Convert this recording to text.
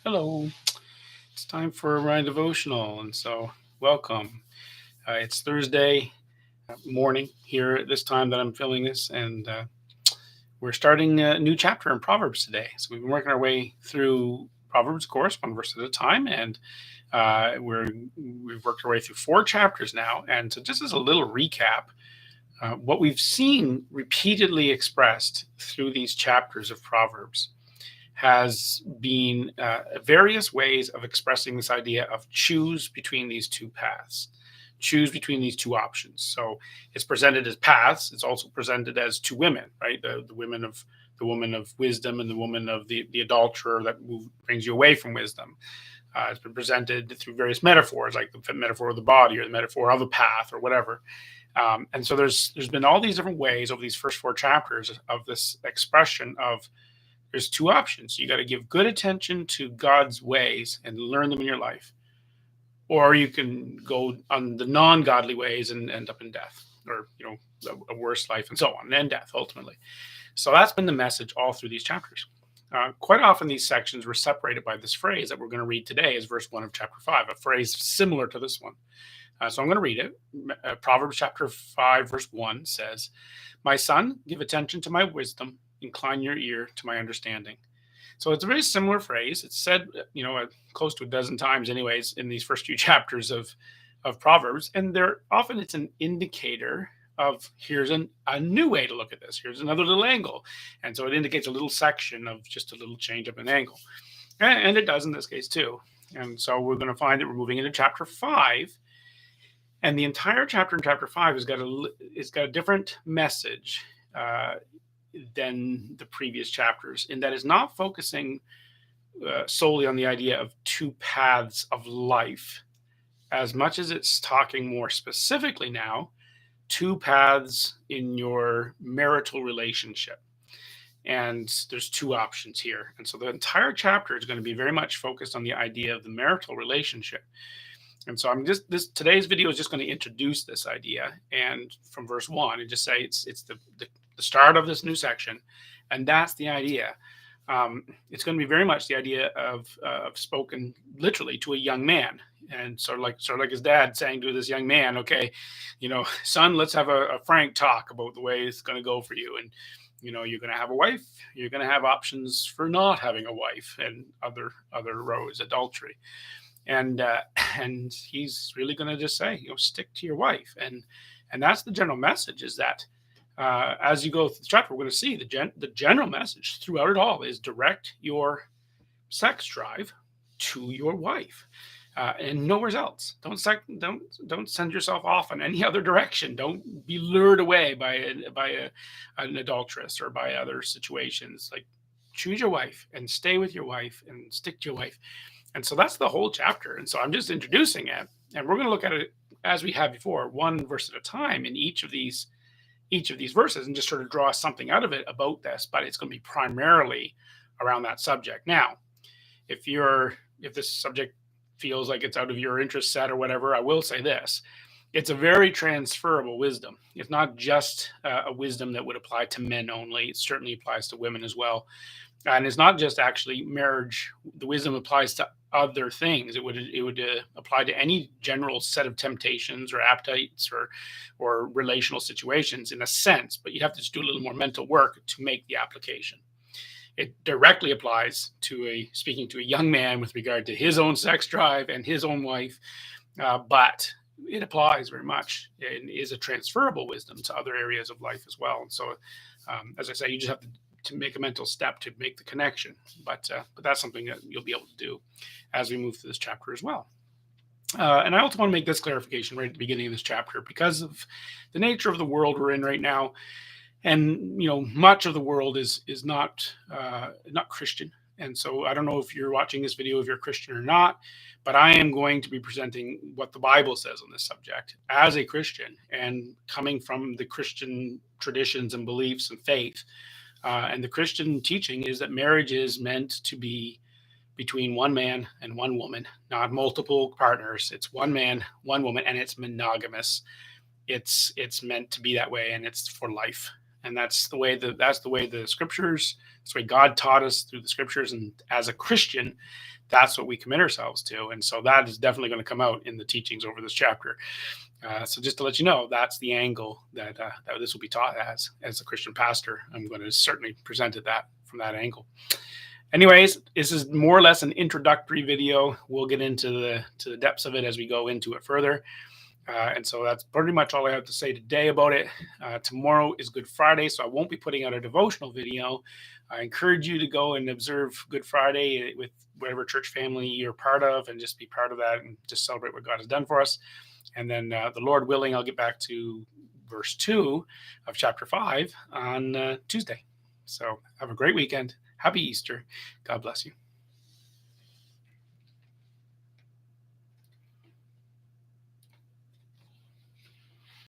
Hello, it's time for my devotional, and so welcome. It's Thursday morning here at this time that I'm filming this, and we're starting a new chapter in Proverbs today. So we've been working our way through Proverbs, of course, one verse at a time, and we've worked our way through four chapters now. And so, just as a little recap, what we've seen repeatedly expressed through these chapters of Proverbs has been various ways of expressing this idea of choose between these two paths, choose between these two options. So it's presented as paths. It's also presented as two women, right? The woman of wisdom and the woman of the adulterer that brings you away from wisdom. It's been presented through various metaphors, like the metaphor of the body or the metaphor of a path or whatever. And so there's been all these different ways over these first four chapters of this expression of there's two options. You got to give good attention to God's ways and learn them in your life, or you can go on the non-godly ways and end up in death, or a worse life, and so on, and death ultimately. So that's been the message all through these chapters. Quite often, these sections were separated by this phrase that we're going to read today, is verse 1 of chapter 5, a phrase similar to this one. So I'm going to read it. Proverbs chapter 5, verse 1 says, "My son, give attention to my wisdom. Incline your ear to my understanding." So it's a very similar phrase. It's said, close to a dozen times, anyways, in these first few chapters of Proverbs, and often it's an indicator of here's a new way to look at this. Here's another little angle, and so it indicates a little section of just a little change of an angle, and it does in this case too. And so we're going to find that we're moving into chapter 5, and the entire chapter in chapter 5 has got a different message. Than the previous chapters, in that is not focusing solely on the idea of two paths of life, as much as it's talking more specifically now, two paths in your marital relationship. And there's two options here. And so the entire chapter is going to be very much focused on the idea of the marital relationship. And so today's video is just going to introduce this idea, and from verse 1 and just say it's the start of this new section, and that's the idea. It's going to be very much the idea of spoken literally to a young man, and sort of like his dad saying to this young man, "Okay, son, let's have a frank talk about the way it's going to go for you, and you're going to have a wife, you're going to have options for not having a wife, and other rows, adultery." And he's really going to just say, stick to your wife, and that's the general message. Is that as you go through the chapter, we're going to see the general message throughout it all is direct your sex drive to your wife, and nowhere else. Don't send yourself off in any other direction. Don't be lured away by an adulteress or by other situations. Like, choose your wife and stay with your wife and stick to your wife. And so that's the whole chapter. And so I'm just introducing it, and we're going to look at it as we have before, one verse at a time in each of these verses, and just sort of draw something out of it about this. But it's going to be primarily around that subject. Now, if this subject feels like it's out of your interest set or whatever, I will say this: it's a very transferable wisdom. It's not just a wisdom that would apply to men only. It certainly applies to women as well. And it's not just actually marriage. The wisdom applies to other things. It would apply to any general set of temptations or appetites or relational situations in a sense, but you have to just do a little more mental work to make the application. It directly applies to speaking to a young man with regard to his own sex drive and his own wife, but it applies very much and is a transferable wisdom to other areas of life as well. And so, as I say, you just have to make a mental step to make the connection, but that's something that you'll be able to do as we move through this chapter as well. And I also want to make this clarification right at the beginning of this chapter, because of the nature of the world we're in right now, and much of the world is not Christian. And so I don't know if you're watching this video, if you're Christian or not, but I am going to be presenting what the Bible says on this subject as a Christian, and coming from the Christian traditions and beliefs and faith. And the Christian teaching is that marriage is meant to be between one man and one woman, not multiple partners. It's one man, one woman, and it's monogamous. It's meant to be that way, and it's for life. And that's the way the scriptures, that's the way God taught us through the scriptures. And as a Christian, that's what we commit ourselves to. And so that is definitely going to come out in the teachings over this chapter. So just to let you know, that's the angle that this will be taught as a Christian pastor. I'm going to certainly present it that from that angle. Anyways, this is more or less an introductory video. We'll get into the depths of it as we go into it further. And so that's pretty much all I have to say today about it. Tomorrow is Good Friday, so I won't be putting out a devotional video. I encourage you to go and observe Good Friday with whatever church family you're part of, and just be part of that and just celebrate what God has done for us. And then the Lord willing, I'll get back to verse 2 of chapter 5 on Tuesday. So have a great weekend. Happy Easter. God bless you.